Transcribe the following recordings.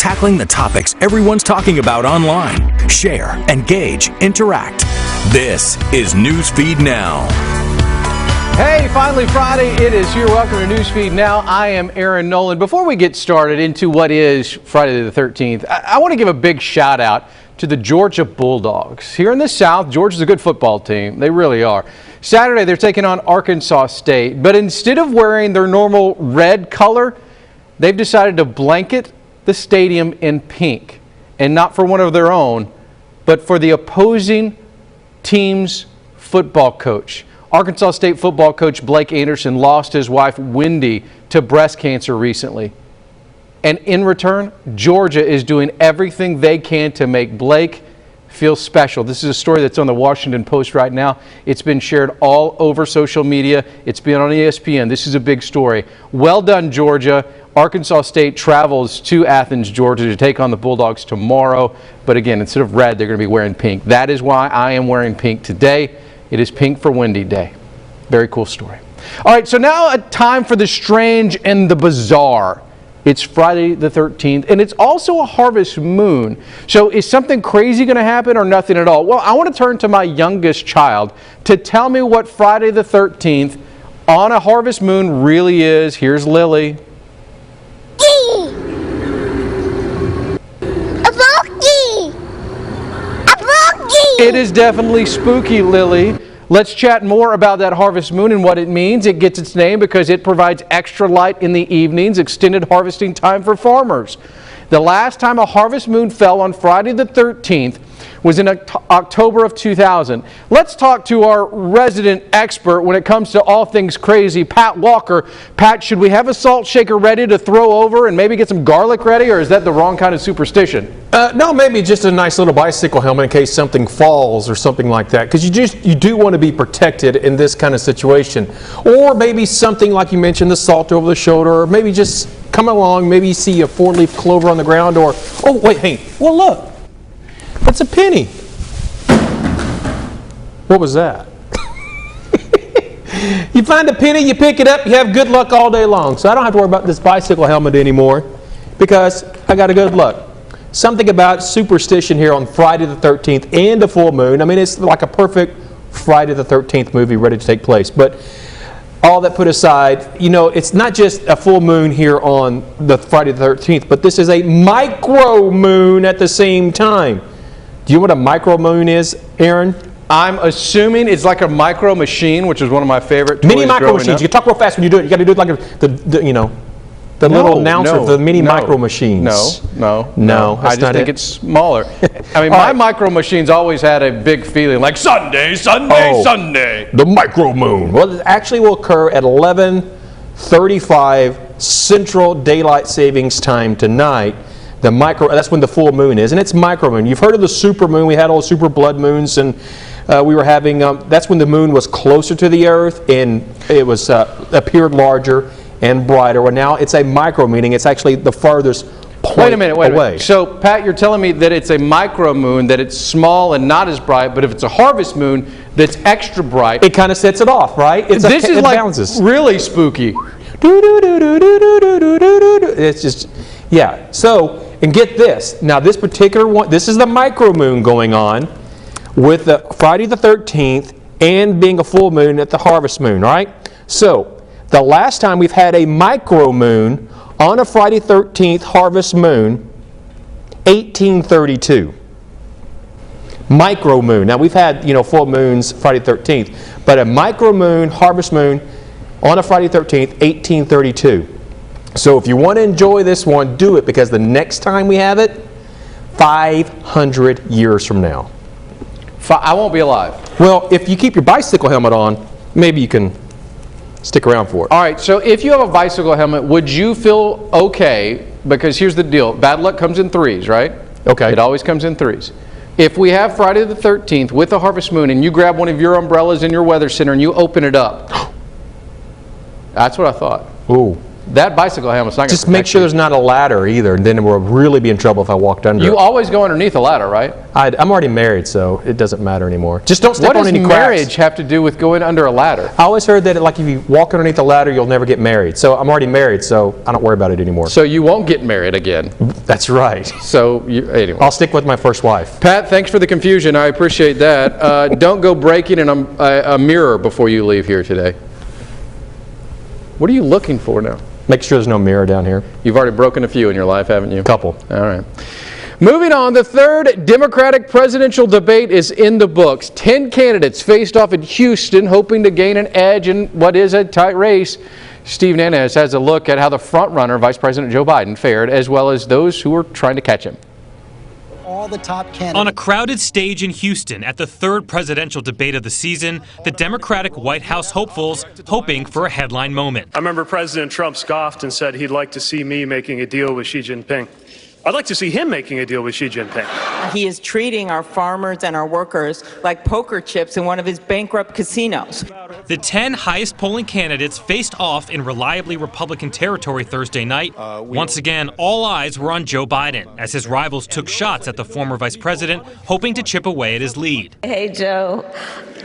tackling the topics everyone's talking about online. Share, engage, interact. This is Newsfeed Now. Hey, finally Friday. It is here. Welcome to Newsfeed Now. I am Aaron Nolan. Before we get started into what is Friday the 13th, I want to give a big shout out to the Georgia Bulldogs. Here in the South, Georgia's a good football team. They really are. Saturday, they're taking on Arkansas State. But instead of wearing their normal red color, they've decided to blanket the stadium in pink. And not for one of their own, but for the opposing team's football coach. Arkansas State football coach Blake Anderson lost his wife Wendy to breast cancer recently. And in return, Georgia is doing everything they can to make Blake feel special. This is a story that's on the Washington Post right now. It's been shared all over social media. It's been on ESPN. This is a big story. Well done, Georgia. Arkansas State travels to Athens, Georgia to take on the Bulldogs tomorrow. But again, instead of red, they're going to be wearing pink. That is why I am wearing pink today. It is Pink for Wendy Day. Very cool story. All right, so now a time for the strange and the bizarre. It's Friday the 13th, and it's also a harvest moon. So is something crazy going to happen or nothing at all? Well, I want to turn to my youngest child to tell me what Friday the 13th on a harvest moon really is. Here's Lily. It is definitely spooky, Lily. Let's chat more about that harvest moon and what it means. It gets its name because it provides extra light in the evenings, extended harvesting time for farmers. The last time a harvest moon fell on Friday the 13th was in October of 2000. Let's talk to our resident expert when it comes to all things crazy, Pat Walker. Pat, should we have a salt shaker ready to throw over and maybe get some garlic ready, or is that the wrong kind of superstition? No, maybe just a nice little bicycle helmet in case something falls or something like that, because you do want to be protected in this kind of situation. Or maybe something like you mentioned, the salt over the shoulder, or maybe just come along, maybe you see a 4-leaf clover on the ground, or, oh, wait, hey, well, look. That's a penny. What was that? You find a penny, you pick it up, you have good luck all day long. So I don't have to worry about this bicycle helmet anymore because I got a good luck. Something about superstition here on Friday the 13th and the full moon. I mean, it's like a perfect Friday the 13th movie ready to take place. But all that put aside, you know, it's not just a full moon here on the Friday the 13th, but this is a micro moon at the same time. Do you know what a micro moon is, Aaron? I'm assuming it's like a micro machine, which is one of my favorite toys. Mini micro machines. Up. You can talk real fast when you do it. You got to do it like the little announcer of the mini micro machines. No. I just think it's smaller. I mean, my micro machines always had a big feeling like Sunday. The micro moon. Well, it actually will occur at 11:35 Central Daylight Savings Time tonight. That's when the full moon is, and it's micro moon. You've heard of the super moon. We had all super blood moons, and we were having. That's when the moon was closer to the Earth, and it was appeared larger and brighter. Well, now it's a micro, meaning it's actually the farthest point Wait a minute. away. So, Pat, you're telling me that it's a micro moon, that it's small and not as bright, but if it's a harvest moon, that's extra bright. It kind of sets it off, right? This is like balances. Really spooky. It's just, yeah. So. And get this, now this particular one, this is the micro moon going on with the Friday the 13th and being a full moon at the harvest moon, right? So, the last time we've had a micro moon on a Friday 13th harvest moon, 1832. Micro moon. Now we've had, full moons Friday 13th, but a micro moon, harvest moon on a Friday 13th, 1832. So if you want to enjoy this one, do it, because the next time we have it, 500 years from now. I won't be alive. Well, if you keep your bicycle helmet on, maybe you can stick around for it. All right, so if you have a bicycle helmet, would you feel okay? Because here's the deal. Bad luck comes in threes, right? Okay. It always comes in threes. If we have Friday the 13th with the harvest moon and you grab one of your umbrellas in your weather center and you open it up, that's what I thought. Ooh. That bicycle helmet's not going to Just make sure there's not a ladder either, and then we'll really be in trouble if I walked under You it. always go underneath a ladder, right? I'm already married, so it doesn't matter anymore. Just don't step What on does any cracks. marriage have to do with going under a ladder? I always heard that like if you walk underneath a ladder, you'll never get married. So I'm already married, so I don't worry about it anymore. So you won't get married again. That's right. So anyway. I'll stick with my first wife. Pat, thanks for the confusion. I appreciate that. Don't go breaking a mirror before you leave here today. What are you looking for now? Make sure there's no mirror down here. You've already broken a few in your life, haven't you? Couple. All right. Moving on, the third Democratic presidential debate is in the books. 10 candidates faced off in Houston, hoping to gain an edge in what is a tight race. Steve Nanez has a look at how the frontrunner, Vice President Joe Biden, fared, as well as those who were trying to catch him. All the top candidates. On a crowded stage in Houston at the third presidential debate of the season, the Democratic White House hopefuls hoping for a headline moment. I remember President Trump scoffed and said he'd like to see me making a deal with Xi Jinping. I'd like to see him making a deal with Xi Jinping. He is treating our farmers and our workers like poker chips in one of his bankrupt casinos. The 10 highest polling candidates faced off in reliably Republican territory Thursday night. Once again, all eyes were on Joe Biden as his rivals took shots at the former vice president, hoping to chip away at his lead. Hey, Joe,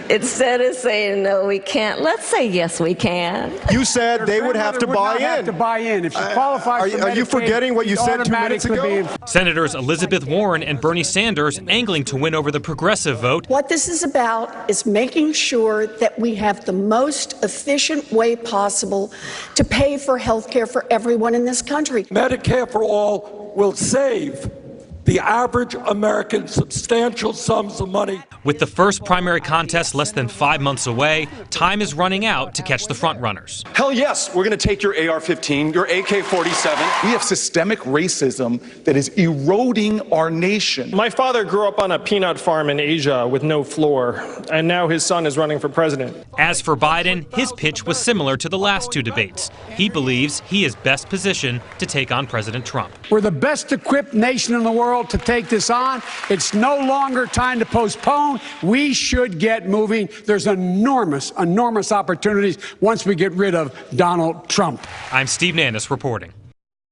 instead of saying no, we can't, let's say yes, we can. You said they would have to buy in. Have to buy in. If she qualifies for Medicaid, are you forgetting what you said 2 minutes ago? Senators Elizabeth Warren and Bernie Sanders angling to win over the progressive vote. What this is about is making sure that we have the most efficient way possible to pay for health care for everyone in this country. Medicare for all will save the average American substantial sums of money. With the first primary contest less than 5 months away, time is running out to catch the frontrunners. Hell yes, we're going to take your AR-15, your AK-47. We have systemic racism that is eroding our nation. My father grew up on a peanut farm in Asia with no floor, and now his son is running for president. As for Biden, his pitch was similar to the last two debates. He believes he is best positioned to take on President Trump. We're the best equipped nation in the world to take this on. It's no longer time to postpone. We should get moving. There's enormous opportunities once we get rid of Donald Trump. I'm Steve Nannis reporting.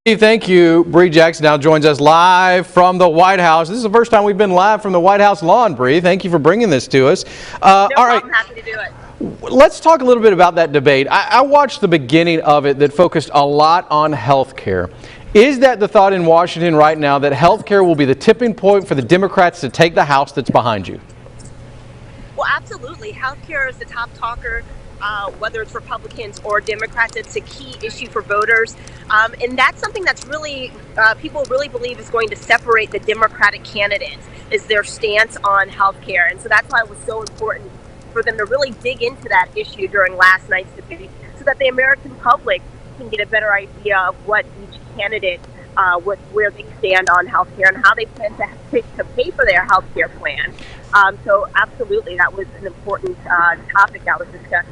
Steve, thank you. Bree Jackson now joins us live from the White House. This is the first time we've been live from the White House lawn, Bree. Thank you for bringing this to us. All right. I'm happy to do it. Let's talk a little bit about that debate. I watched the beginning of it that focused a lot on health care. Is that the thought in Washington right now, that health care will be the tipping point for the Democrats to take the House that's behind you? Well, absolutely. Health care is the top talker, whether it's Republicans or Democrats. It's a key issue for voters. And that's something that's really, people really believe is going to separate the Democratic candidates, is their stance on health care. And so that's why it was so important for them to really dig into that issue during last night's debate, so that the American public can get a better idea of what each candidate, where they stand on health care and how they plan to pay for their health care plan. So absolutely, that was an important topic that was discussed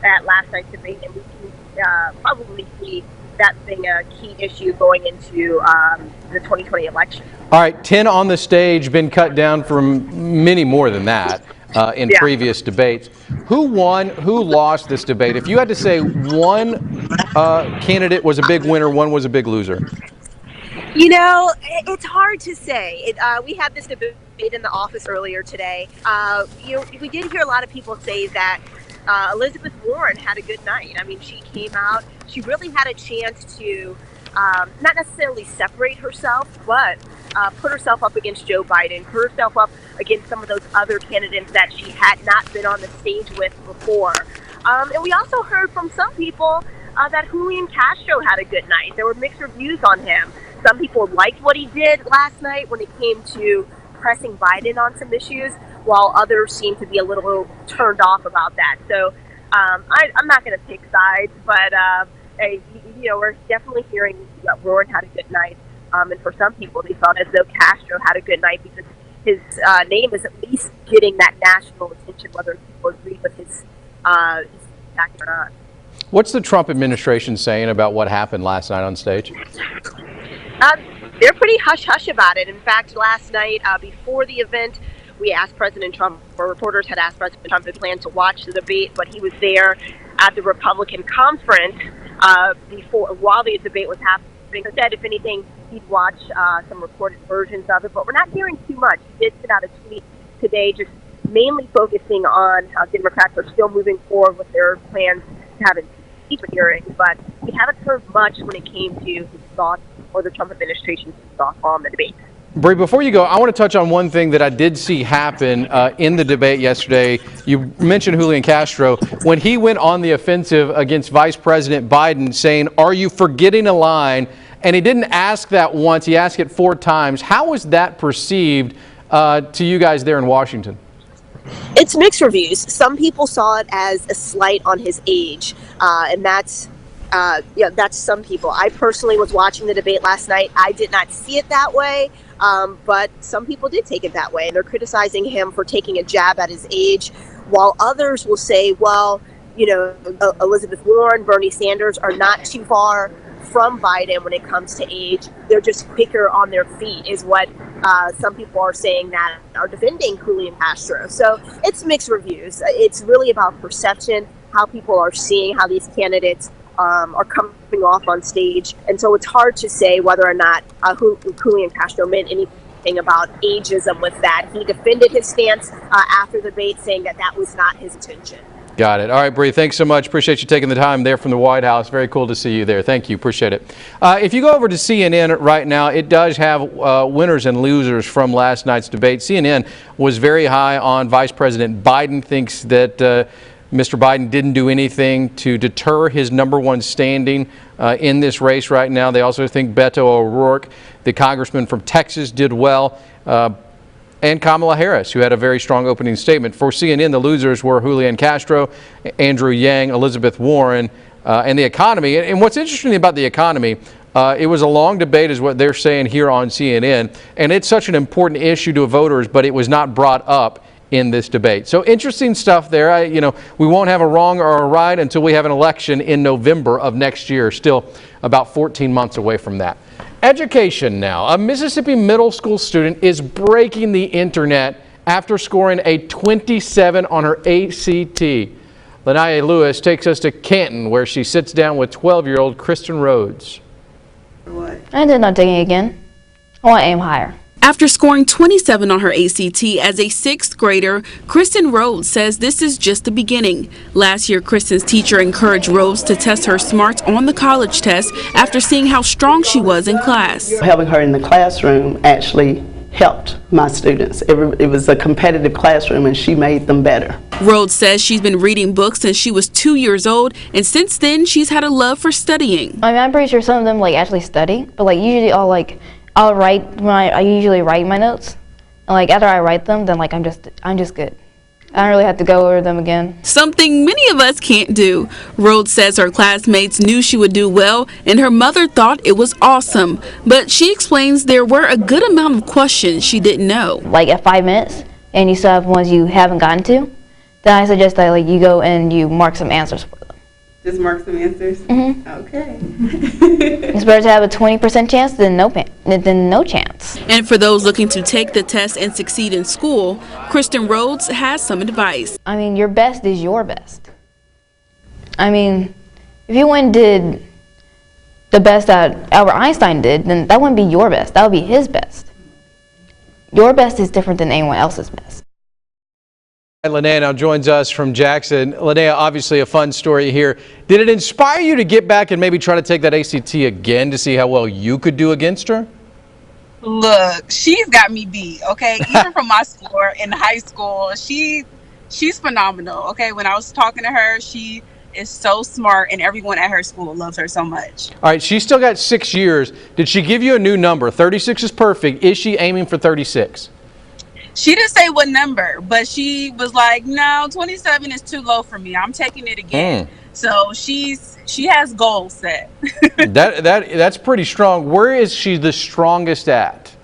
at last night's debate, and we can probably see that being a key issue going into the 2020 election. All right, 10 on the stage, been cut down from many more than that in previous debates. Who won, who lost this debate? If you had to say one candidate was a big winner, one was a big loser. You know, it's hard to say. We had this debate in the office earlier today. We did hear a lot of people say that Elizabeth Warren had a good night. I mean, she came out, she really had a chance to not necessarily separate herself, but put herself up against Joe Biden, put herself up against some of those other candidates that she had not been on the stage with before. And we also heard from some people that Julian Castro had a good night. There were mixed reviews on him. Some people liked what he did last night when it came to pressing Biden on some issues, while others seemed to be a little turned off about that. So I'm not going to pick sides, but we're definitely hearing that Warren had a good night. And for some people, they felt as though Castro had a good night because his name is at least getting that national attention, whether people agree with his attack or not. What's the Trump administration saying about what happened last night on stage? They're pretty hush-hush about it. In fact, last night before the event, we asked President Trump, or reporters had asked President Trump if he planned to watch the debate, but he was there at the Republican conference while the debate was happening. He said, if anything, he'd watch some recorded versions of it, but we're not hearing too much. He did send out a tweet today just mainly focusing on how Democrats are still moving forward with their plans to have impeachment hearings, but we haven't heard much when it came to his thoughts or the Trump administration's thoughts on the debate. Bree, before you go, I want to touch on one thing that I did see happen in the debate yesterday. You mentioned Julian Castro. When he went on the offensive against Vice President Biden, saying, "Are you forgetting a line?" And he didn't ask that once. He asked it 4 times. How was that perceived to you guys there in Washington? It's mixed reviews. Some people saw it as a slight on his age, and that's some people. I personally was watching the debate last night. I did not see it that way, but some people did take it that way, and they're criticizing him for taking a jab at his age, while others will say, well, Elizabeth Warren, Bernie Sanders are not too far from Biden when it comes to age. They're just quicker on their feet, is what some people are saying that are defending Julian Castro. So it's mixed reviews. It's really about perception, how people are seeing how these candidates are coming off on stage. And so it's hard to say whether or not Julian Castro meant anything about ageism with that. He defended his stance after the debate, saying that that was not his intention. Got it. All right, Bree, thanks so much. Appreciate you taking the time there from the White House. Very cool to see you there. Thank you. Appreciate it. If you go over to CNN right now, it does have winners and losers from last night's debate. CNN was very high on Vice President Biden, thinks that Mr. Biden didn't do anything to deter his #1 standing in this race right now. They also think Beto O'Rourke, the congressman from Texas, did well. And Kamala Harris, who had a very strong opening statement. For CNN, the losers were Julian Castro, Andrew Yang, Elizabeth Warren, and the economy. And what's interesting about the economy, it was a long debate is what they're saying here on CNN, and it's such an important issue to voters, but it was not brought up in this debate. So interesting stuff there. We won't have a wrong or a right until we have an election in November of next year. Still about 14 months away from that. Education now. A Mississippi middle school student is breaking the internet after scoring a 27 on her ACT. Lanaya Lewis takes us to Canton, where she sits down with 12-year-old Kristen Rhodes. I did not take it again. I want to aim higher. After scoring 27 on her ACT as a 6th grader, Kristen Rhodes says this is just the beginning. Last year, Kristen's teacher encouraged Rhodes to test her smarts on the college test after seeing how strong she was in class. Having her in the classroom actually helped my students. It was a competitive classroom and she made them better. Rhodes says she's been reading books since she was 2 years old, and since then she's had a love for studying. I'm pretty sure some of them actually study, but usually I'll write I usually write my notes, and after I write them, then I'm just good. I don't really have to go over them again. Something many of us can't do. Rhodes says her classmates knew she would do well, and her mother thought it was awesome. But she explains there were a good amount of questions she didn't know. At 5 minutes, and you still have ones you haven't gotten to, then I suggest that you go and you mark some answers for them. Just mark some answers? Mm-hmm. Okay. It's better to have a 20% chance than no chance. And for those looking to take the test and succeed in school, Kristen Rhodes has some advice. Your best is your best. If you went and did the best that Albert Einstein did, then that wouldn't be your best. That would be his best. Your best is different than anyone else's best. Linnea now joins us from Jackson. Linnea, obviously a fun story here. Did it inspire you to get back and maybe try to take that ACT again to see how well you could do against her? Look, she's got me beat, okay? Even from my score in high school, she's phenomenal, okay? When I was talking to her, she is so smart, and everyone at her school loves her so much. All right, she's still got 6 years. Did she give you a new number? 36 is perfect. Is she aiming for 36? She didn't say what number, but she was like, no, 27 is too low for me. I'm taking it again. So she has goals set. That's pretty strong. Where is she the strongest at?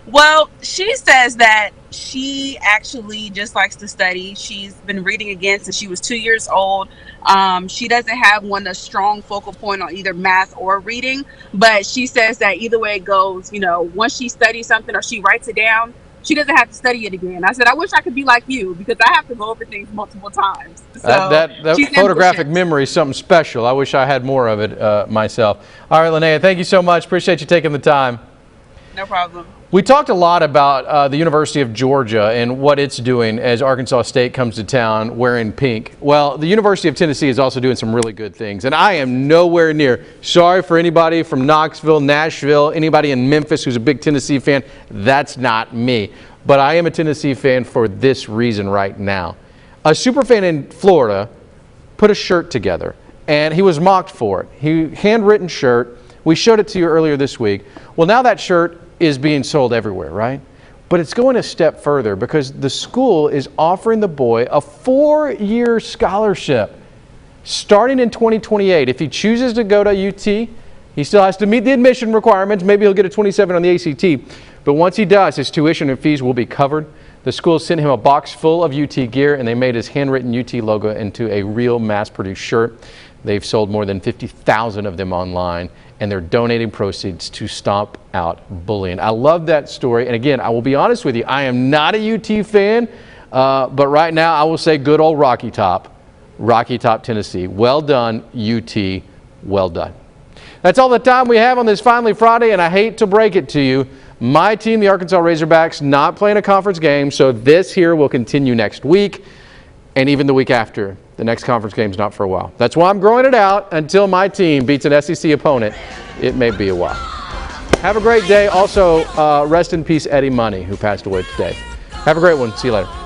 Well, she says that she actually just likes to study. She's been reading again since she was 2 years old. She doesn't have a strong focal point on either math or reading, but she says that either way it goes, once she studies something or she writes it down, she doesn't have to study it again. I said, I wish I could be like you because I have to go over things multiple times. So That photographic memory is something special. I wish I had more of it myself. All right, Linnea, thank you so much. Appreciate you taking the time. No problem. We talked a lot about the University of Georgia and what it's doing as Arkansas State comes to town wearing pink. Well, the University of Tennessee is also doing some really good things, and I am nowhere near. Sorry for anybody from Knoxville, Nashville, anybody in Memphis who's a big Tennessee fan. That's not me. But I am a Tennessee fan for this reason right now. A superfan in Florida put a shirt together, and he was mocked for it. He handwritten shirt. We showed it to you earlier this week. Well, now that shirt is being sold everywhere, right? But it's going a step further because the school is offering the boy a 4-year scholarship starting in 2028. If he chooses to go to UT, he still has to meet the admission requirements. Maybe he'll get a 27 on the ACT. But once he does, his tuition and fees will be covered. The school sent him a box full of UT gear, and they made his handwritten UT logo into a real mass-produced shirt. They've sold more than 50,000 of them online, and they're donating proceeds to stomp out bullying. I love that story. And again, I will be honest with you, I am not a UT fan, but right now I will say good old Rocky Top, Tennessee. Well done, UT, well done. That's all the time we have on this Finally Friday, and I hate to break it to you. My team, the Arkansas Razorbacks, not playing a conference game, so this here will continue next week and even the week after. The next conference game's not for a while. That's why I'm growing it out until my team beats an SEC opponent. It may be a while. Have a great day. Also, rest in peace, Eddie Money, who passed away today. Have a great one. See you later.